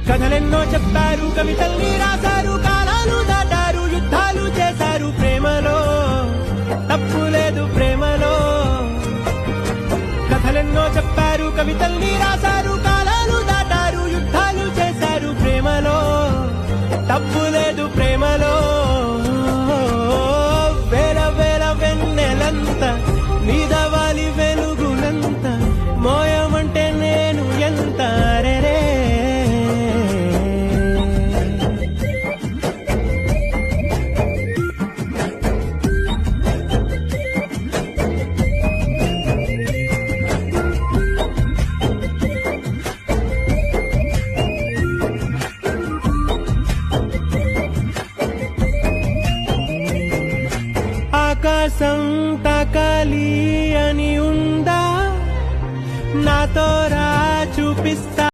కథలెన్నో చెప్పారు, కవితల్ని రాశారు, కాలాలు దాటారు, యుద్ధాలు చేశారు. ప్రేమలో తప్పు లేదు, ప్రేమలో. కథలెన్నో చెప్పారు, కవితల్ని రాశారు, కాలాలు దాటారు, యుద్ధాలు చేశారు. ప్రేమలో తప్పు లేదు, ప్రేమలో. వేల వేల వెన్నెలంత మీద వాలి వెలుగునంత మోయమంటే నేను ఎంత రే. ఆకాశం తాకాలి అని ఉందా, నాతో రా చూపిస్తా.